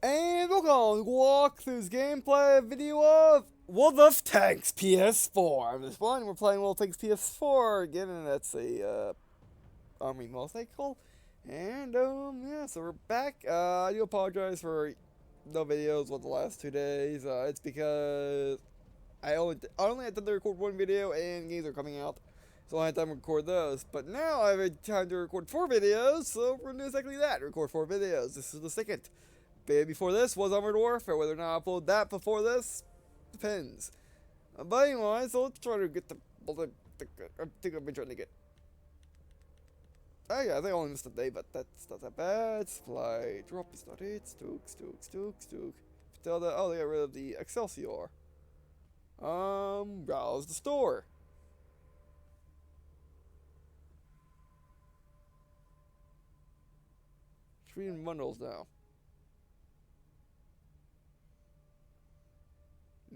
And welcome to walkthrough's gameplay video of World of Tanks PS4. This one, we're playing World of Tanks PS4 again, and that's a army motorcycle. And yeah, so we're back. I do apologize for no videos for the last 2 days. It's because I only had time to record one video, and games are coming out, so I had time to record those. But now I have time to record 4 videos, so we're gonna do exactly that. Record 4 videos. This is the second. Before this was Armored Warfare. Whether or not I upload that before this depends. But anyway, so let's try to get the. I think I've been trying to get. Oh yeah, I think I only missed a day, but that's not that bad. Supply drop is not it. Stook. Tell that. Oh, they got rid of the Excelsior. Browse the store. Treating bundles now.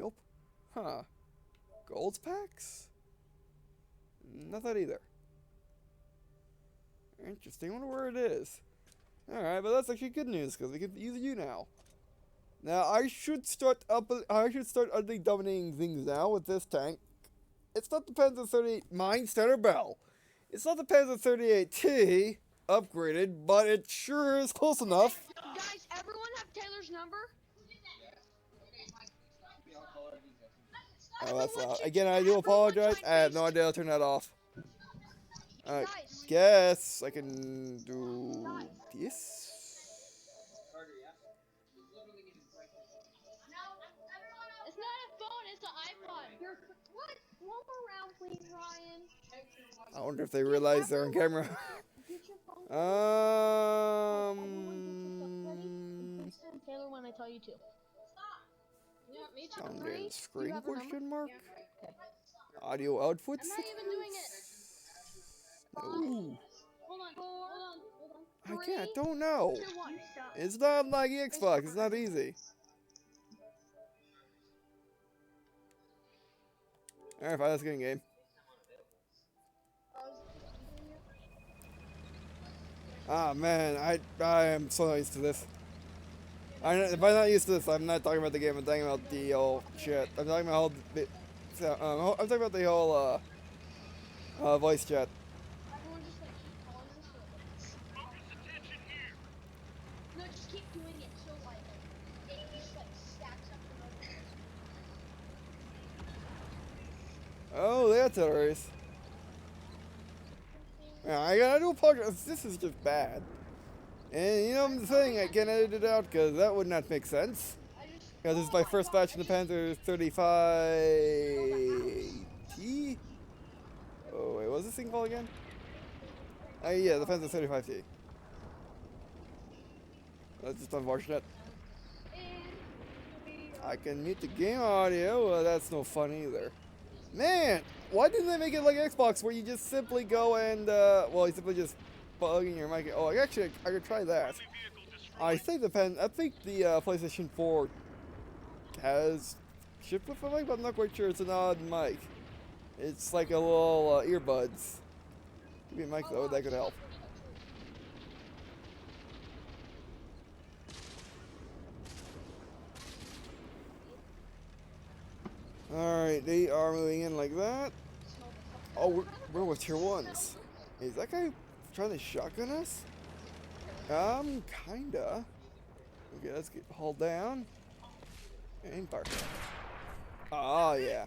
Nope. Huh. Gold packs? Not that either. Interesting. I wonder where it is. Alright, but that's actually good news because we can use you now. Now I should start utterly dominating things now with this tank. It's not the Pz. 38 mine center bell. It's not the Pz. 38T upgraded, but it sure is close enough. Guys, everyone have Taylor's number? Oh, that's loud. Again, I do apologize. I have no idea how to turn that off. I guess I can do this. It's not a phone, it's an iPod. What? One more round, please, Ryan. I wonder if they realize they're on camera. Taylor, when I tell you to. You want me to? On screen question mark? Okay. Audio output I'm not even doing it. No. Hold on. I can't, don't know. 2, 1. It's not like Xbox, it's not easy. Alright, fine, let's get in game. Ah man, I am so not used to this. If I'm not used to this, I'm not talking about the game, I'm talking about the whole shit. I'm talking about I'm talking about the whole voice chat. Everyone just like keep calling us. No, just keep doing it so like it just like stacks up the notifications. Oh, that's hilarious. Yeah, I do apologize. This is just bad. And you know I'm saying I can't edit it out because that would not make sense. Because it's my first batch in the Panther 35T. Oh wait, what's this thing called again? Yeah, the Panther 35T. That's just unfortunate. I can mute the game audio. Well, that's no fun either. Man, why didn't they make it like Xbox where you just simply go and you simply just plug in your mic? Oh, actually, I could try that. I think the PlayStation 4 has shipped with a mic, but I'm not quite sure. It's an odd mic. It's like a little earbuds. Give me a mic though, that could help. Alright, they are moving in like that. Oh, we're with tier 1s. Is that guy trying to shotgun us? Kinda. Okay, let's get hauled down. And park. Oh, yeah.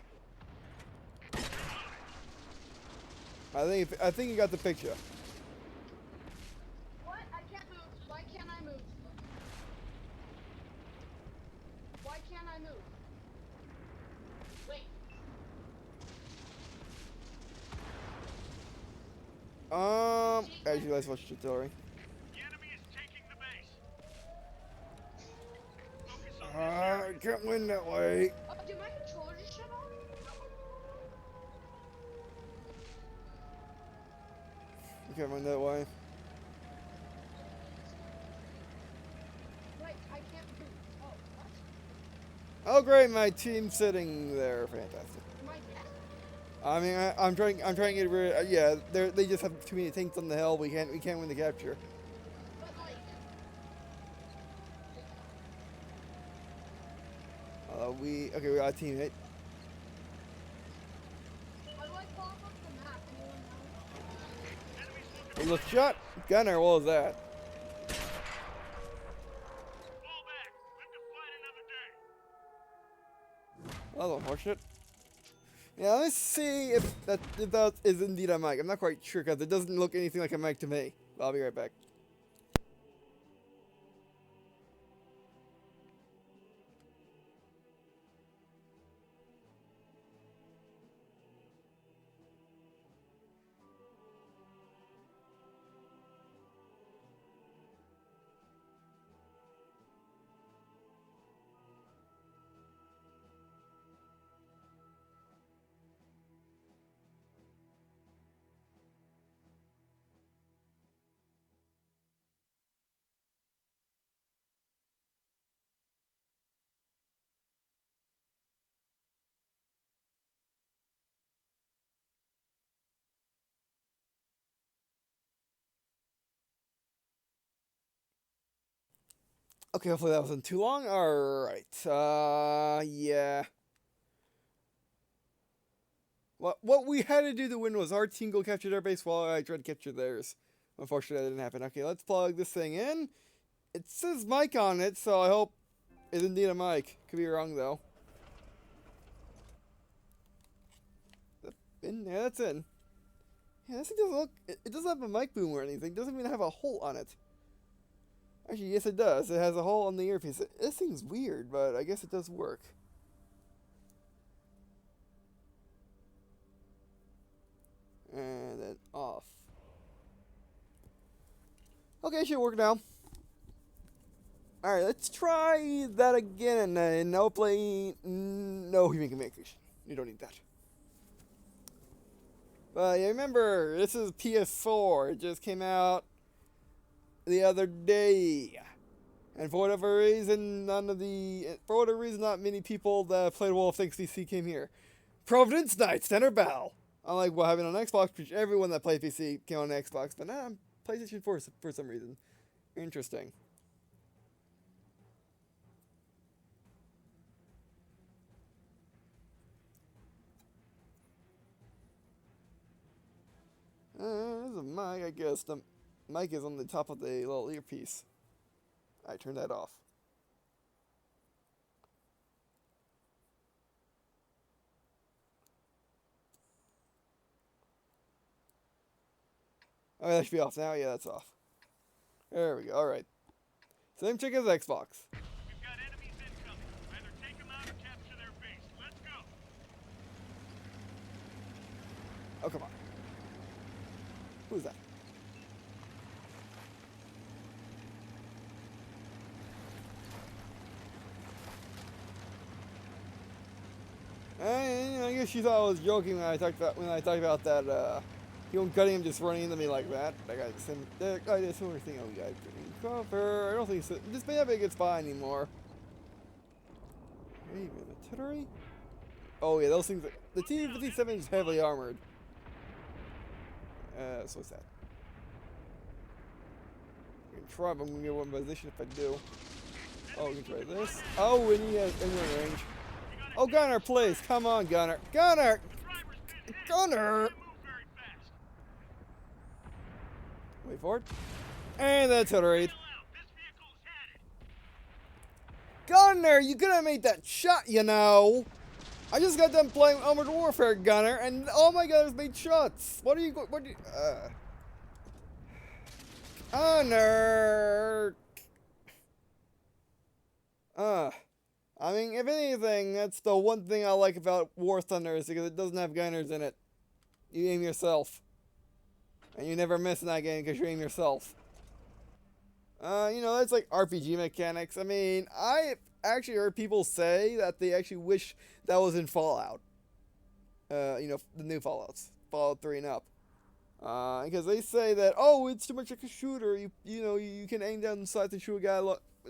I think you got the picture. What? I can't move. Why can't I move? Why can't I move? Wait. As you guys watch the tutorial. The enemy is taking the base. I can't win that way. Oh, did my controller just shut off? I can't win that way. Wait, I can't move. Oh, what? Oh great, my team's sitting there. Fantastic. Am I dead? I mean, I'm trying to get rid. Yeah, they just have too many tanks on the hill. We can't win the capture. But like, we got a teammate. What do I pop up the map? Anyone know? He looked shot. Gunner, what was that? Fall back. Live to fight another day. That was unfortunate. Yeah, let's see if that is indeed a mic. I'm not quite sure because it doesn't look anything like a mic to me. But I'll be right back. Okay, hopefully that wasn't too long. Alright. Yeah. What we had to do to win was our team go capture their base while I tried to capture theirs. Unfortunately, that didn't happen. Okay, let's plug this thing in. It says mic on it, so I hope it's indeed a mic. Could be wrong, though. In there, that's in. Yeah, this thing doesn't look... It doesn't have a mic boom or anything. It doesn't even have a hole on it. Actually, yes it does. It has a hole on the earpiece. This thing's weird, but I guess it does work. And then off. Okay, it should work now. Alright, let's try that again. No plane, no human communication. You don't need that. But yeah, remember, this is PS4. It just came out the other day. And for whatever reason, not many people that played World of Tanks DC came here. Providence Knights, Center Bow. Unlike what happened on Xbox, which everyone that played PC came on Xbox, but nah, PlayStation 4 for some reason. Interesting. There's a mic, I guess. The mic is on the top of the little earpiece. I turned that off. Oh, that should be off now. Yeah, that's off. There we go. Alright. Same trick as Xbox. We've got enemies incoming. Either take them out or capture their base. Let's go. Oh, come on. Who's that? I guess you thought I was joking when I talked about that. You cutting him just running into me like that. That guy did a similar thing. Oh, guys, cover. I don't think so. This may not be a good spot anymore. Hey, artillery. Oh yeah, those things. The T-57 is heavily armored. So what's that? I can try, but I'm gonna get one position if I do. Oh, we can try this. Oh, we need a range. Oh, Gunner, please, come on, Gunner. Gunner! Gunner! Wait for it. And that's artillery. Gunner, you could have made that shot, you know. I just got done playing Armored Warfare, Gunner, and all my gunners made shots. What are you? Gunner. I mean, if anything, that's the one thing I like about War Thunder is because it doesn't have gunners in it. You aim yourself. And you never miss in that game because you aim yourself. You know, that's like RPG mechanics. I mean, I actually heard people say that they actually wish that was in Fallout. You know, the new Fallouts. Fallout 3 and up. Because they say that, oh, it's too much like a shooter. You know, you can aim down the sights and shoot a guy.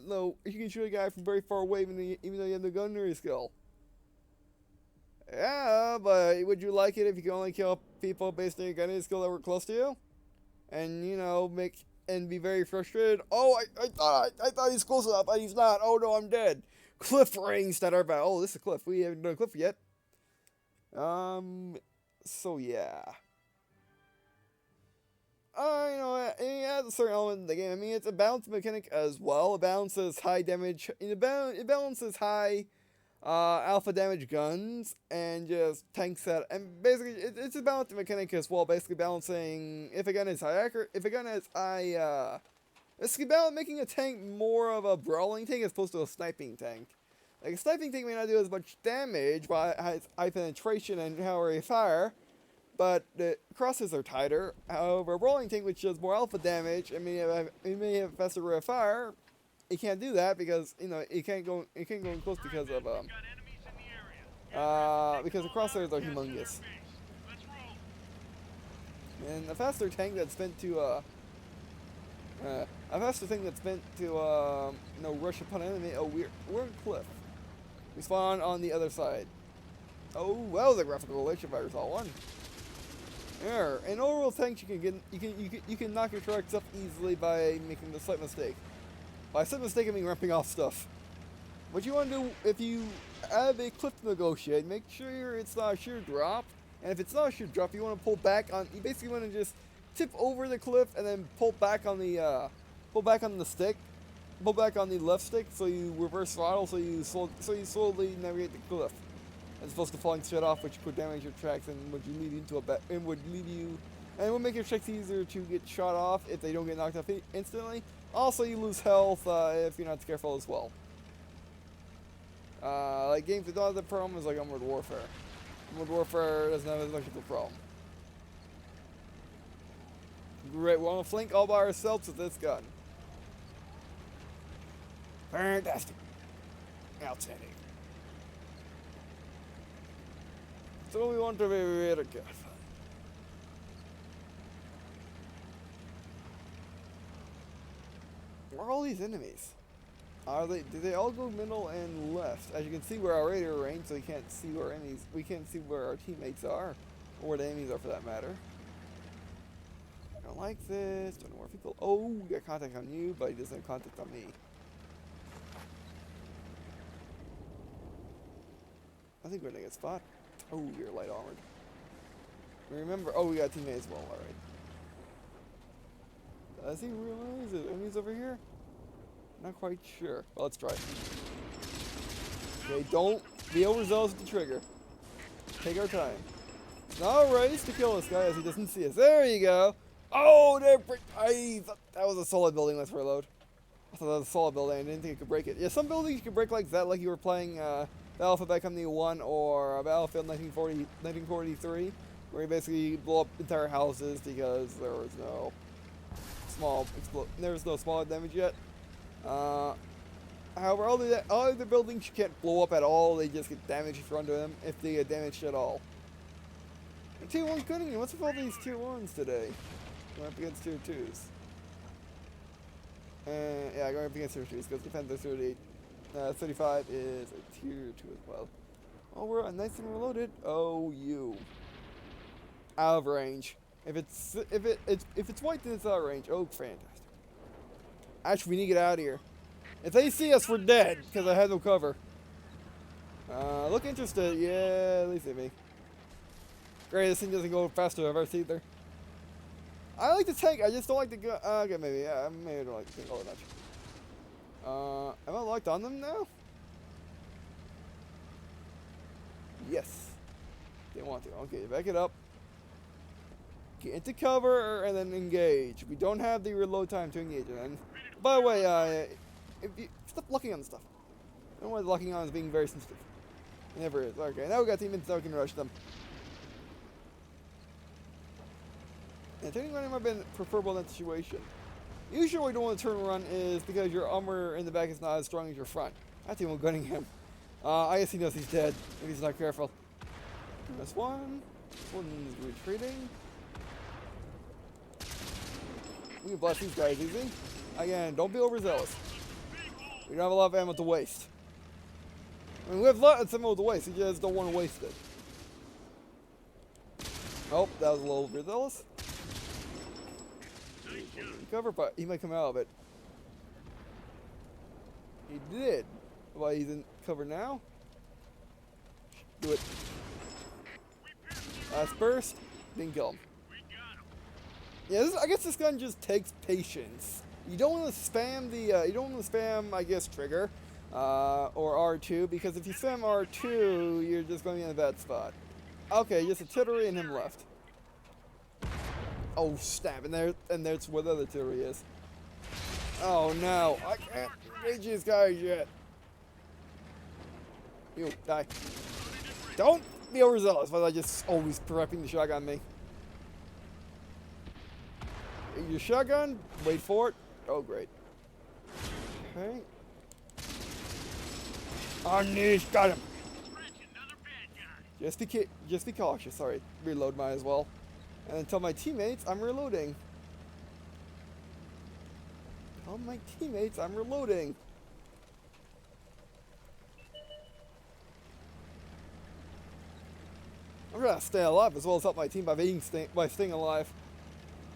No, you can shoot a guy from very far away even though you have the gunnery skill. Yeah, but would you like it if you can only kill people based on your gunnery skill that were close to you? And, you know, and be very frustrated. Oh, I thought he's close enough, but he's not. Oh no, I'm dead. Cliff rings that are about. Oh, this is a cliff. We haven't done a cliff yet. So yeah. You know, it has a certain element in the game. I mean, it's a balance mechanic as well. It balances high damage. It balances high alpha damage guns and just tanks that. And basically, it's a balance mechanic as well. Basically, balancing if a gun is high accurate, if a gun is high. It's about making a tank more of a brawling tank as opposed to a sniping tank. Like a sniping tank may not do as much damage, but it has high penetration and power fire. But the crosses are tighter. However, a brawling tank which does more alpha damage and may have faster rate of fire, it can't do that because it can't go in close because of Got enemies in the area. because the crosshairs are humongous. Let's roll. And a faster tank that's meant to rush upon an enemy. Oh, we're on a cliff. We spawn on the other side. Oh, that was a graphical glitch if I recall one. Yeah, in overall tanks you can knock your trucks up easily by making the slight mistake. By slight mistake I mean ramping off stuff. What you want to do if you have a cliff to negotiate, make sure it's not a sheer drop. And if it's not a sheer drop, you want to pull back on. You basically want to just tip over the cliff and then pull back on the stick, pull back on the left stick, so you reverse throttle, so you slowly navigate the cliff, as opposed to falling straight off, which could damage your tracks and would make your tracks easier to get shot off if they don't get knocked off instantly. Also, you lose health if you're not careful as well. Like games that don't have the problem is like Armored Warfare. Armored Warfare doesn't have as much of a problem. Great, we're on a flank all by ourselves with this gun. Fantastic. Outstanding. So we want to be very careful. Where are all these enemies? Do they all go middle and left? As you can see, we're already at range, so we can't see where our teammates are, or where the enemies are for that matter. I don't like this. Don't know where people. Oh, we got contact on you, but he doesn't have contact on me. I think we're gonna get spot. Oh, you're light armored. Remember, oh, we got a teammate as well. All right. Does he realize there's enemies over here? Not quite sure. Well, let's try. Okay, don't be overzealous with the trigger. Take our time. It's not a race to kill this guy as he doesn't see us. There you go. Oh, I thought that was a solid building. Let's reload. I thought that was a solid building. I didn't think it could break it. Yeah, some buildings you can break like that, like you were playing Battlefield Company 1 or Battlefield 1943, where you basically blow up entire houses because there was no small damage yet. However, all the buildings you can't blow up at all. They just get damaged if you run to them, if they get damaged at all. And Tier 1's cutting you. What's with all these Tier 1s today? Going up against Tier 2s. Yeah, going up against Tier 2s, because Defender 38. 35 is a Tier 2 as well. Oh, we're nice and reloaded. Oh, you. Out of range. If it's white, then it's out of range. Oh, fantastic. Actually, we need to get out of here. If they see us, we're dead, because I had no cover. Look interested. Yeah, they see me. Great, this thing doesn't go faster than ours either. I like the tank, I just don't like the gun. Okay, maybe I don't like the tank all that much. Am I locked on them now? Yes. They want to. Okay, back it up. Get into cover and then engage. We don't have the reload time to engage. And by the way, if you stop locking on the stuff. I don't want locking on is being very sensitive. It never is. Okay, now we got teammates, now we can rush them. And turning around might have been preferable in that situation. Usually what you don't want to turn around is because your armor in the back is not as strong as your front. I think I'm gunning him. I guess he knows he's dead if he's not careful. This one. This one's retreating. We can blast these guys easy. Again, don't be overzealous. We don't have a lot of ammo to waste. I mean, we have a lot of ammo to waste, we just don't want to waste it. Oh, that was a little overzealous. Nice He's shot. in cover, but he might come out of it. He did. Why he's in cover now? Do it. We pierced their Last burst. Didn't kill him. We got him. Yeah, I guess this gun just takes patience. You don't want to spam the, you don't want to spam, I guess, trigger, or R2, because if you spam R2, you're just going to be in a bad spot. Okay, just a artillery and him left. Oh, snap, and there's where the other artillery is. Oh, no, I can't reach these guys yet. You, die. Don't be overzealous, but I just always prepping the shotgun me. Your shotgun, wait for it. Oh, great. Okay. Unleash, got him. Stretch, another bad guy. Just be cautious. Sorry, reload might as well. And then tell my teammates I'm reloading. Tell my teammates I'm reloading. I'm gonna stay alive as well as help my team by staying alive.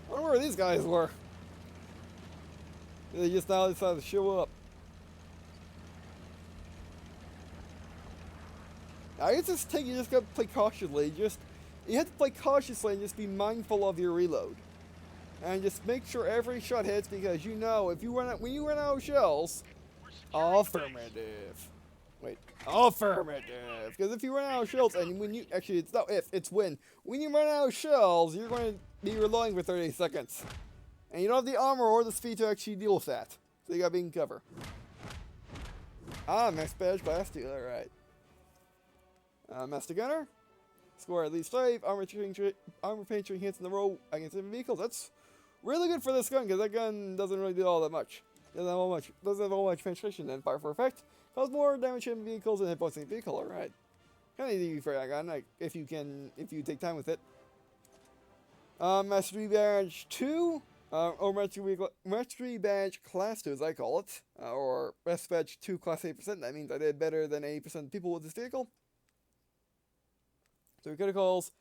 I wonder where these guys were. They just now decided to show up. I guess you just gotta play cautiously. You have to play cautiously and just be mindful of your reload. And just make sure every shot hits, because you know when you run out of shells, We're securing affirmative. Wait, affirmative. Because if you run out of shells, and actually it's not if, it's when you run out of shells, you're going to be reloading for 30 seconds. And you don't have the armor or the speed to actually deal with that. So you gotta be in cover. Ah, max badge class 2, alright. Master Gunner. Score at least 5. Armor penetrating hits in a row against enemy vehicles. That's really good for this gun, because that gun doesn't really do all that much. Doesn't have all much penetration and fire for effect. Cause more damage in vehicles and hit points in the vehicle, alright. Kinda easy for that gun, like, if you take time with it. Mastery Badge 2, or Mastery Badge Class 2 as I call it, or Mastery Badge 2 Class 8%, that means I did better than 80% of people with this vehicle. 3 criticals,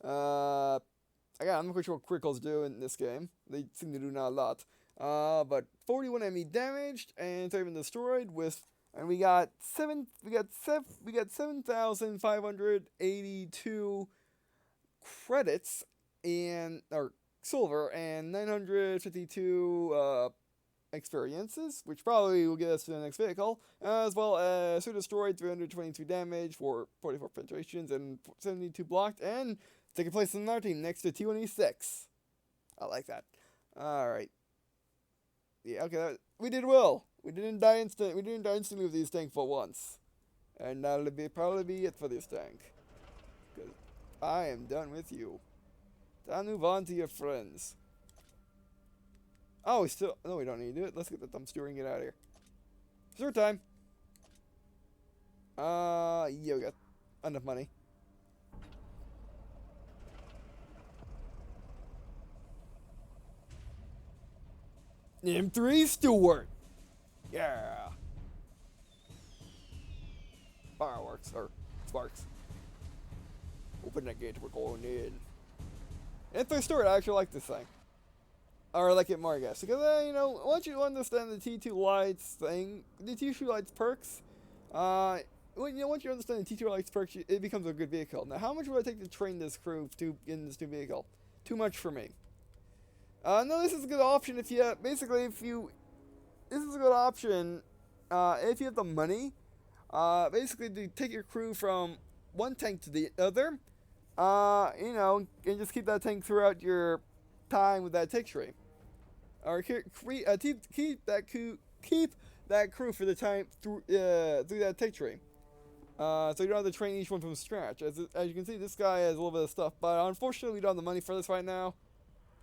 again, I'm not quite sure what criticals do in this game, they seem to do not a lot, but 41 enemy damaged, and 7 destroyed and we got 7,582 credits or silver, and 952 experiences, which probably will get us to the next vehicle, as well as 2 destroyed, 322 damage for 44 penetrations, and 72 blocked, and taking place in our team next to T1E6. I like that. Alright. Yeah, okay, we did well. We didn't die instantly with these tank for once. And that'll probably be it for this tank. Because I am done with you. Time to move on to your friends. Oh, no, we don't need to do it. Let's get the dumpster and get out of here. It's time. Yeah, we got enough money. M3 Stuart. Yeah. Fireworks, or sparks. Open that gate, we're going in. M3 Stuart, I actually like this thing. Or I like it more, I guess. Because, you know, once you understand the T2 lights thing, the T2 lights perks, once you understand the T2 lights perks, it becomes a good vehicle. Now, how much would I take to train this crew in this new vehicle? Too much for me. No, this is a good option if you, this is a good option, if you have the money, basically to take your crew from one tank to the other, you know, and just keep that tank throughout your time with that tank tree. Or keep that crew for the time through that tank tree. So you don't have to train each one from scratch. As you can see, this guy has a little bit of stuff, but unfortunately we don't have the money for this right now.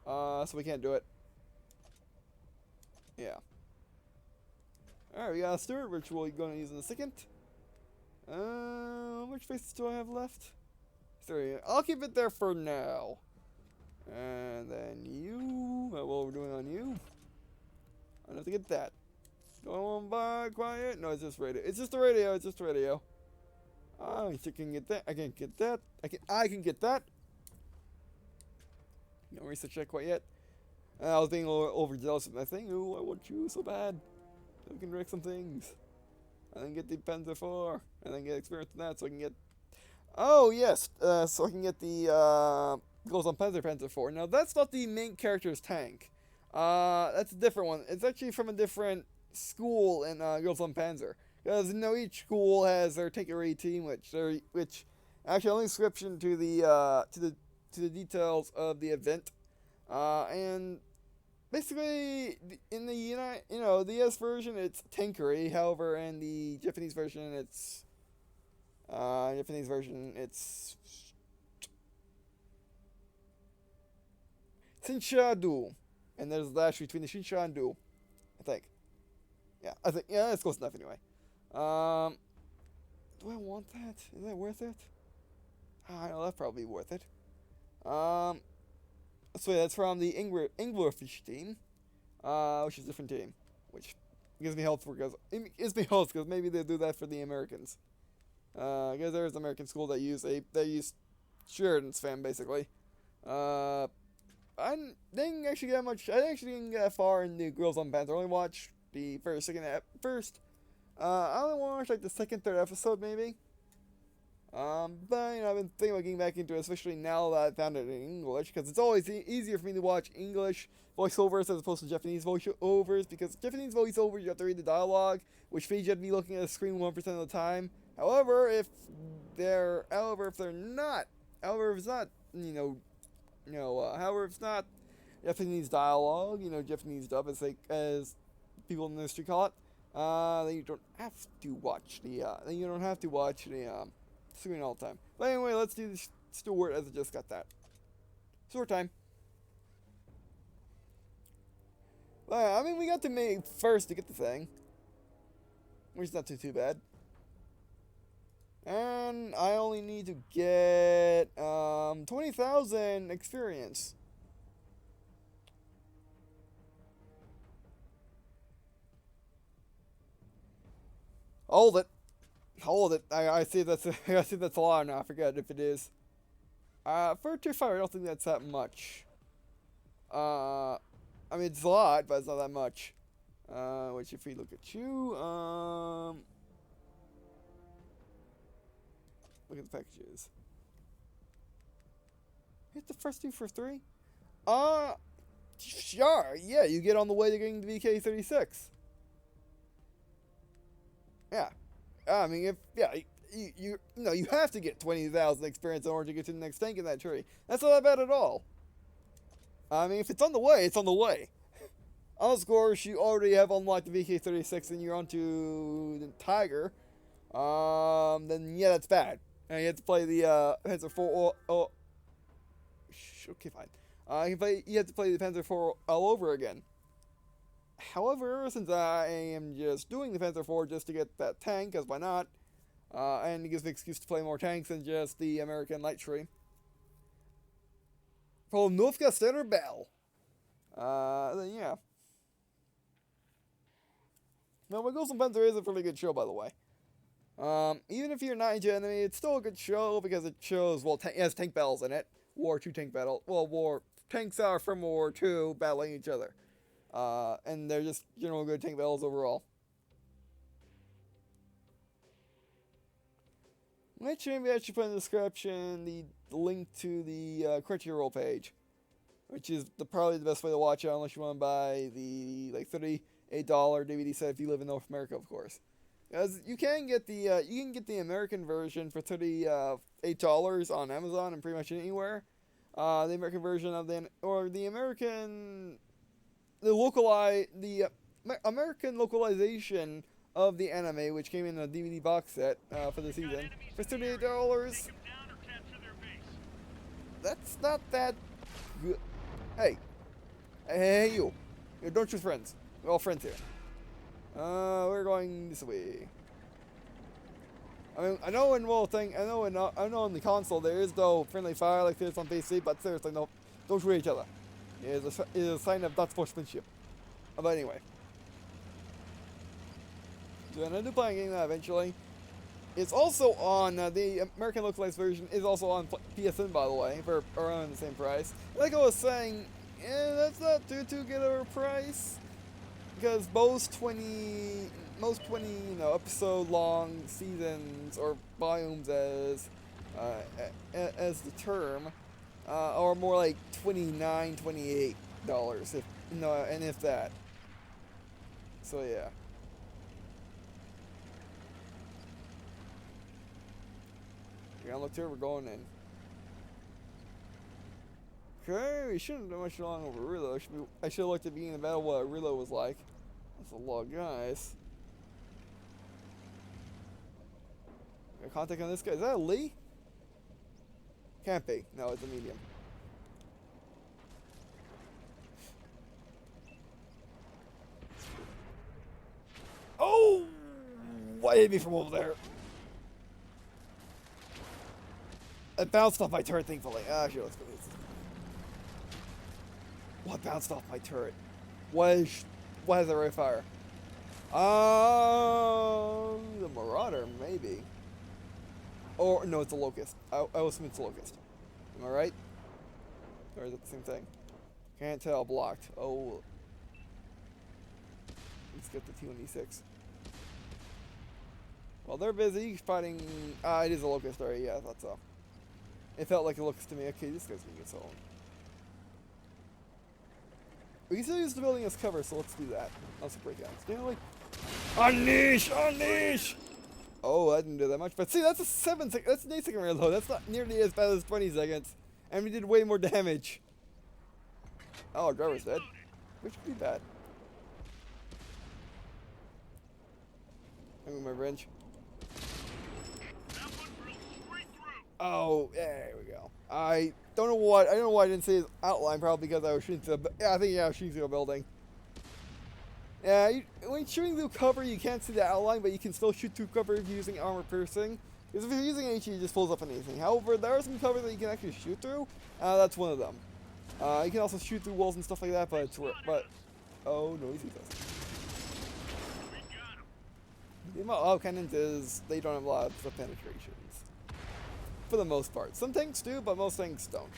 So we can't do it. Yeah. Alright, we got a Stuart, which we're going to use in a second. Which faces do I have left? 3. I'll keep it there for now. And then you, what we're doing on you. I don't have to get that. Going by quiet. No, it's just radio. It's just the radio. It's just the radio. Oh, you can get that. I can get that. I can get that. No research check quite yet. And I was being overzealous with my thing. Ooh, I want you so bad. So I can wreck some things. And then get the Panzer 4. And then get experience in that so I can get... Oh, yes. So I can get the goes on Panzer 4. Now, that's not the main character's tank. That's a different one. It's actually from a different school in Girls on Panzer. Because, you know, each school has their tankery team, which actually only description to the details of the event. And basically, in the US version, it's tankery. However, in the Japanese version, it's Shinsha-do. And there's a dash between the Shinsha and do, I think. Yeah, that's close enough anyway. Do I want that? Is that worth it? I know that's probably worth it. So yeah, that's from the English team, which is a different team, which gives me hope because maybe they'll do that for the Americans. Because there's an American school that use Sheridan's fan basically. I didn't actually get much. I actually didn't get far in the Girls on Bands. I only watched the first. I only watched like the second, third episode maybe. But you know, I've been thinking about getting back into it, especially now that I found it in English, because it's always easier for me to watch English voiceovers as opposed to Japanese voiceovers, because Japanese voiceovers you have to read the dialogue, which means you have to be looking at the screen 1% of the time. However, if it's not Japanese dialogue, Japanese dub, as people in the industry call it, then you don't have to watch the screen all the time. But anyway, let's do the Stuart as I just got that. Stuart time. Well, I mean, we got to make first to get the thing, which is not too bad. And I only need to get 20,000 experience. Hold it. I see that's a lot now. I forget if it is. For tier 5, I don't think that's that much. I mean, it's a lot, but it's not that much. Which if we look at you, look at the packages. Hit the first two for 3? Sure, yeah, you get on the way to getting the VK36. Yeah. I mean, you have to get 20,000 experience in order to get to the next tank in that tree. That's not that bad at all. I mean, if it's on the way, it's on the way. Unless, of course, you already have unlocked the VK36 and you're onto the Tiger, then yeah, that's bad. And you have to play the Panzer 4. Okay, fine. You have to play the Panzer 4 all over again. However, since I am just doing the Panzer 4 just to get that tank, because why not? And it gives me an excuse to play more tanks than just the American light tree. From Novka Center Bell. Then yeah. Now, my Ghost and Panzer is a pretty good show, by the way. Even if you're not into enemy, it's still a good show because it shows, well, it has tank battles in it. War 2 tank battle. Well, tanks are from War 2 battling each other. And they're just general good tank battles overall. Which maybe I should put in the description the link to the Crunchyroll page, which is probably the best way to watch it unless you want to buy the $38 DVD set if you live in North America, of course. Because you can get the American version for $38 on Amazon and pretty much anywhere. The American version of the American localization of the anime, which came in a DVD box set for the season, for $38. That's not that good. Hey, you! Don't choose friends. We're all friends here. We're going this way. I mean, I know in the console there is no friendly fire like this on PC, but seriously, no, don't shoot each other. It is a sign of not sportsmanship. But anyway. So I do plan on getting that eventually. It's also on, the American localized version is also on PSN, by the way, for around the same price. Like I was saying Yeah, that's not too good of a price. Because most 20, episode long seasons or volumes as the term, are more like $29, $28, if and if that. So yeah. You're gonna look here, we're going in. Okay, we shouldn't have done much long over reload. I should have looked at the beginning of the battle what a reload was like. That's a lot of guys. Got contact on this guy. Is that a Lee? Can't be. No, it's a medium. Oh! What hit me from over there? It bounced off my turret, thankfully. Ah, sure, let's go. What bounced off my turret? Why is the ray fire? The Marauder, maybe. Or, no, it's a Locust. I assume it's a Locust. Am I right? Or is it the same thing? Can't tell. Blocked. Oh. Let's get the T-26. Well, they're busy fighting... it is a Locust. Alright, yeah, I thought so. It felt like a Locust to me. Okay, this guy's gonna get sold. We can still use the building as cover, so let's do that. Let's break down. Stanley. Unleash! Unleash! Oh, I didn't do that much. But see, that's that's an 8-second reload. That's not nearly as bad as 20 seconds. And we did way more damage. Oh, our driver's dead. Which could be bad. I'm with my wrench. Oh, there we go. I don't know why I didn't see his outline, probably because I was shooting through I was shooting through a building. Yeah, when shooting through cover, you can't see the outline, but you can still shoot through cover if you're using armor piercing. Because if you're using HE, it just pulls up anything. However, there are some cover that you can actually shoot through. That's one of them. You can also shoot through walls and stuff like that, but oh no, he sees us. The amount cannons is they don't have lots of penetrations. For the most part. Some tanks do, but most tanks don't.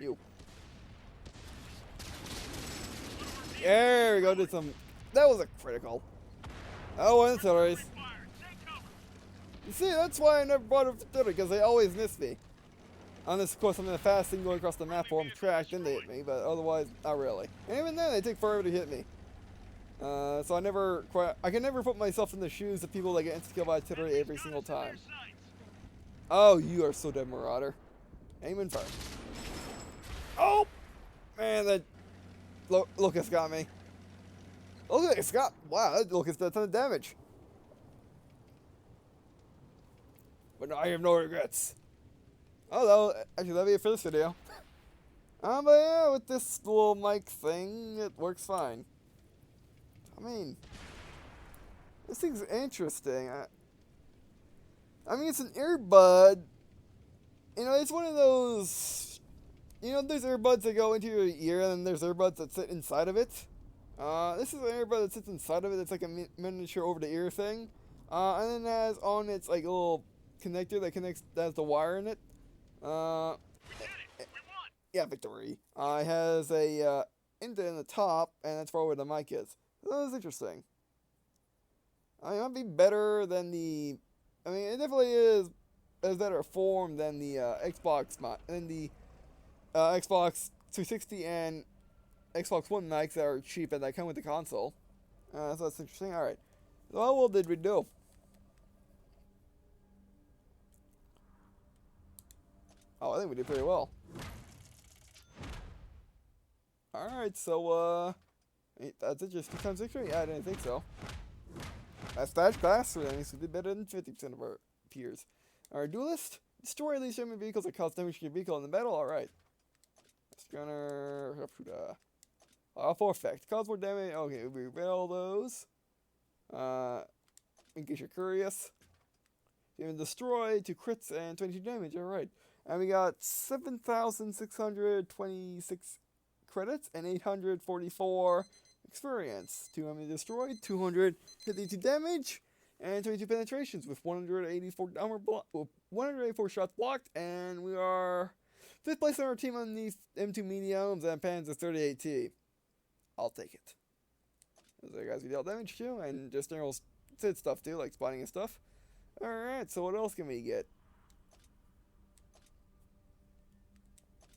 You. There we go, did some... That was a critical. Oh, and artilleries. You see, that's why I never brought up artillery, because they always miss me. Unless, of course, I'm in a fast thing going across the map or I'm tracked, then they hit me, but otherwise, not really. And even then, they take forever to hit me. So I can never put myself in the shoes of people that get insta-killed by artillery every single time. Oh, you are so dead, Marauder. Aim and fire. Oh! Man, that Locust got me. Locust got... Wow, that Locust did a ton of damage. But no, I have no regrets. Oh, that'll be it for this video. But yeah, with this little mic thing, it works fine. I mean, this thing's interesting. I mean, it's an earbud. You know, it's one of those... You know, there's earbuds that go into your ear, and then there's earbuds that sit inside of it. This is an earbud that sits inside of it. It's like a miniature over-the-ear thing. And then it has on its, like, a little connector that has the wire in it. Yeah, victory. It has a, indent in the top, and that's for where the mic is. So that was interesting. I mean, it might be better than the... I mean, it definitely is a better form than the Xbox Xbox 360 and Xbox One mics that are cheap and that come with the console. So that's interesting. All right. So how well did we do? Oh, I think we did pretty well. All right. So that's it. Just 2 times victory? Yeah, I didn't think so. That's faster than us. We did better than 50% of our peers. Alright, duelist. Destroy at least enemy vehicles that cause damage to your vehicle in the battle. Alright. Gunner. For effect. Cause more damage. Okay, we read all those. In case you're curious. Even destroy 2 crits and 22 damage. Alright. And we got 7,626 credits and 844 experience. 2 enemy destroyed, 252 damage, and 22 penetrations with 184 shots blocked, and we are Fifth place on our team on these M2 mediums and Panzer 38T. I'll take it. Those are guys we dealt damage to, and just general SID stuff too, like spotting and stuff. Alright, so what else can we get?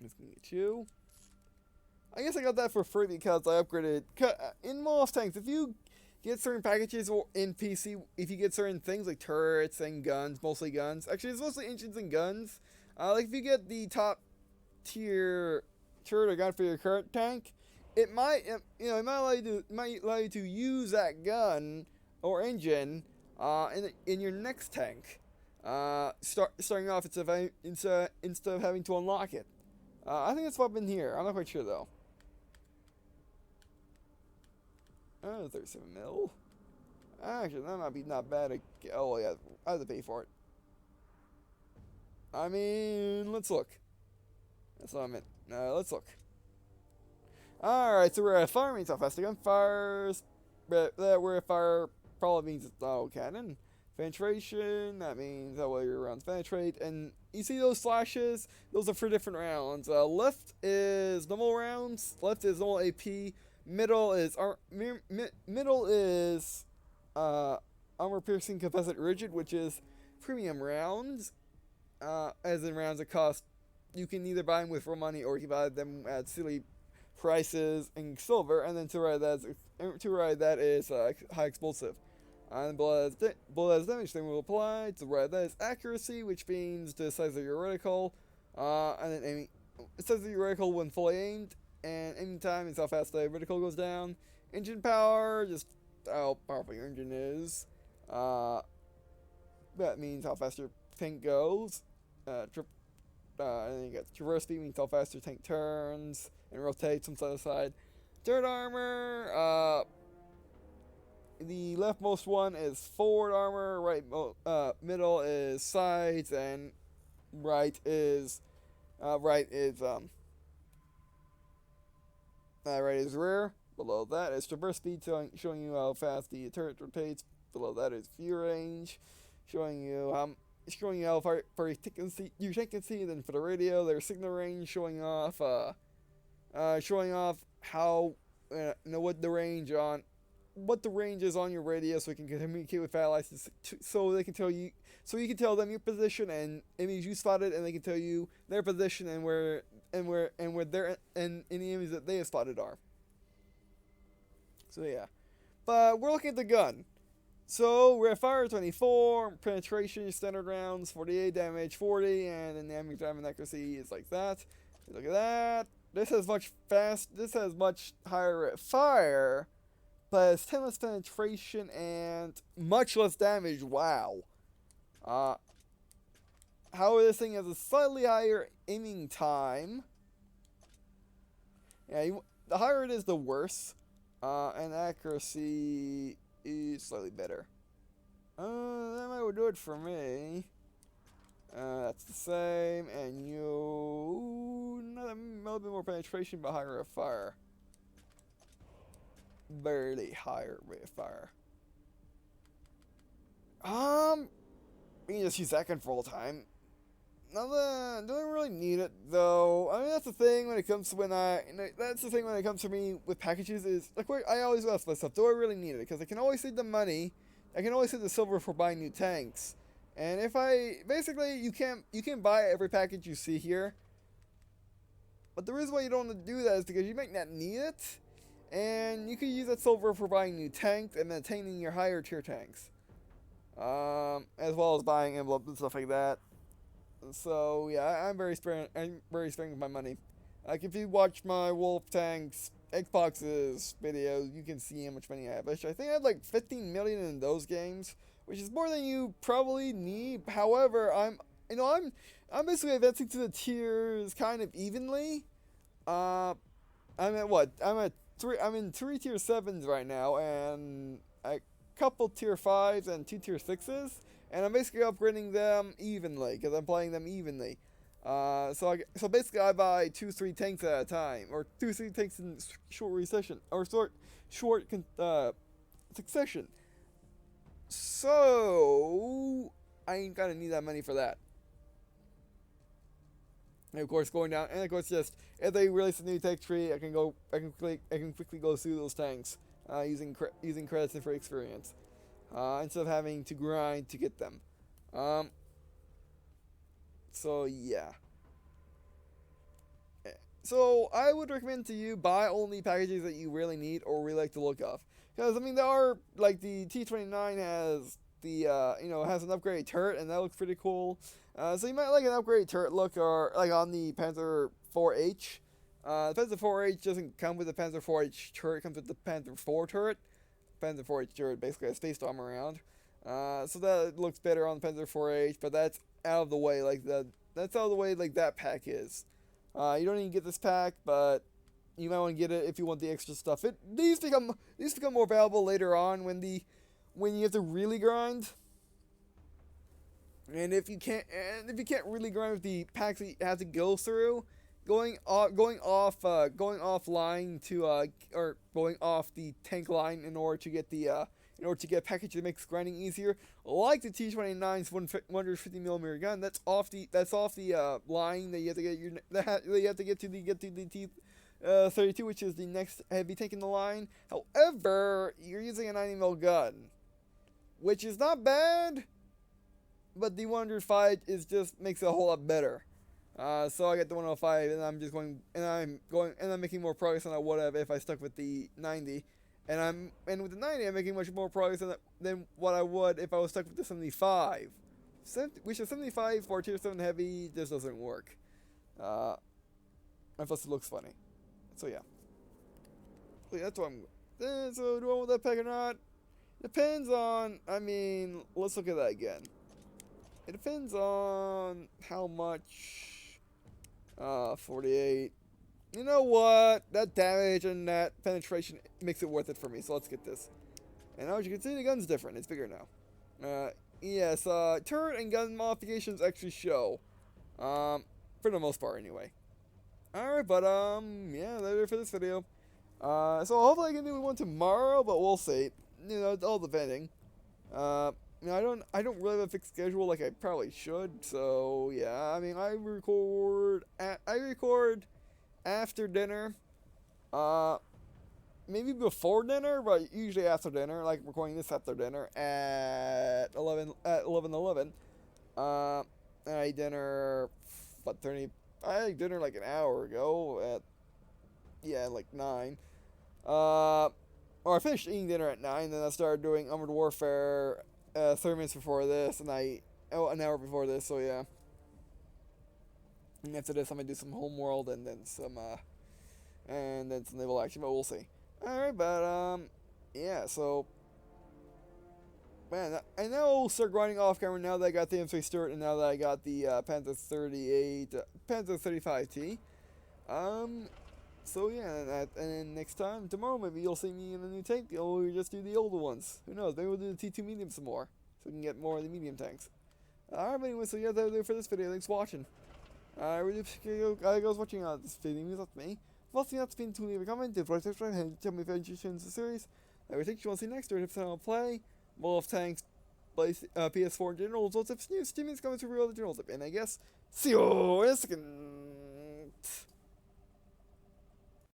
This can get you. I guess I got that for free because I upgraded. In most tanks, if you get certain packages or in PC, if you get certain things like turrets and guns, mostly guns. Actually, it's mostly engines and guns. Like if you get the top tier turret or gun for your current tank, it might allow you to use that gun or engine in your next tank. Starting off instead of having to unlock it. I think it's up in here. I'm not quite sure though. Oh, 37 mil. Actually, that might be not bad. Oh yeah, I have to pay for it. I mean, let's look. That's what I meant. Let's look. Alright, so we're at fire means how fast the gun fires. We're at fire probably means it's auto cannon. Penetration, that means that way your rounds penetrate. And you see those slashes? Those are for different rounds. Left is normal rounds. Left is normal AP. Middle is armor piercing capacitor rigid, which is premium rounds. As in rounds that cost, you can either buy them with real money or you can buy them at silly prices in silver. And then to right that is high explosive. And bullet as damage thing will apply. To right that is accuracy, which means the size of your reticle. And then aiming, the size of your reticle when fully aimed. And aiming time is how fast the reticle goes down. Engine power, just how powerful your engine is. That means how fast your tank goes. And then you got traverse speed, means how fast your tank turns and rotates from side to side. Third armor, the leftmost one is forward armor, middle is sides, and right is rear. Below that is traverse speed, showing you how fast the turret rotates. Below that is view range, showing you how far your tank can see. Then for the radio, there's signal range, showing off how what the range is on your radio, so you can communicate with allies, so they can tell you, so you can tell them your position and enemies you spotted, and they can tell you their position and where their and any enemies that they have spotted are. So yeah, but we're looking at the gun. So we're at fire 24, penetration standard rounds 48, damage 40, and then the damage time and accuracy is like that. Look at that. This has much higher rate of fire, but it's 10 less penetration and much less damage. Wow. However, this thing has a slightly higher aiming time. Yeah, the higher it is, the worse. And accuracy is slightly better. That might do it for me. That's the same, and you a little bit more penetration, but higher rate of fire. Barely higher rate of fire. We can just use that gun for all the time. Don't really need it though. I mean, that's the thing when it comes to me with packages is like I always ask myself, do I really need it? Because I can always save the money, I can always save the silver for buying new tanks. And if you can buy every package you see here. But the reason why you don't want to do that is because you might not need it, and you could use that silver for buying new tanks and maintaining your higher tier tanks, as well as buying emblems and stuff like that. So yeah, I'm very sparing with my money. Like if you watch my Wolf Tanks Xbox's videos, you can see how much money I have. I think I have like 15 million in those games, which is more than you probably need. However, I'm basically advancing to the tiers kind of evenly. I'm in 3 tier 7s right now, and a couple tier 5s and 2 tier 6s. And I'm basically upgrading them evenly, because I'm playing them evenly. So basically I buy 2-3 tanks at a time, or 2-3 tanks in short succession. So I ain't gonna need that money for that. And of course, going down, and of course, just if they release a new tech tree, I can quickly go through those tanks using credits and free experience, instead of having to grind to get them. So yeah. So I would recommend to you buy only packages that you really need or really like the look of, because I mean there are like the T29 has the has an upgraded turret and that looks pretty cool. So you might like an upgraded turret look or like on the Panzer 4H. The Panzer 4H doesn't come with the Panzer 4H turret; it comes with the Panzer 4 turret. Panzer 4H turret basically has space storm around. So that looks better on the Panzer 4H, but that's out of the way. That's out of the way like that pack is. You don't even get this pack, but you might want to get it if you want the extra stuff. These become more valuable later on when you have to really grind. And if you can't really grind with the packs that you have to go through, going off line to or going off the tank line in order to get a package that makes grinding easier, like the T29's 150mm gun. That's off the line that you have to get to the T32, which is the next heavy tank in the line. However, you're using a 90mm gun, which is not bad, but the 105 makes it a whole lot better. So I got the 105, and I'm making more progress than I would have if I stuck with the 90. And with the 90, I'm making much more progress than what I would if I was stuck with the 75. Which the 75 for Tier 7 Heavy just doesn't work. And plus it looks funny. So yeah. That's what so do I want that pack or not? Depends on, let's look at that again. It depends on how much. 48. You know what? That damage and that penetration makes it worth it for me, so let's get this. And now as you can see, the gun's different. It's bigger now. Yes, turret and gun modifications actually show. For the most part, anyway. Alright, but, yeah, that's it for this video. So hopefully I can do one tomorrow, but we'll see. It's all depending. I don't really have a fixed schedule like I probably should, so, yeah, I record after dinner, maybe before dinner, but usually after dinner, like recording this after dinner at 11:11. I ate dinner, I ate dinner like an hour ago like 9. Or I finished eating dinner at 9, then I started doing Armored Warfare 30 minutes before this, and an hour before this, so yeah. And after this, I'm gonna do some Homeworld and then some naval action, but we'll see. Alright, but yeah. So, man, I now will start grinding off camera now that I got the M3 Stuart and now that I got the Panzer 35T. So yeah, and then next time, tomorrow maybe you'll see me in a new tank, or we'll just do the older ones. Who knows? Maybe we'll do the T2 medium some more, so we can get more of the medium tanks. Alright, but anyway, so yeah, that'll do it for this video. Thanks for watching. I really appreciate you guys watching this video. That's me. If that's been to leave a comment, tell me if you're interested in the series. I think you want to see next, or if I'll play World of Tanks, PS4 in general, so if new streaming is coming to real general tip. And I guess, see you in a second.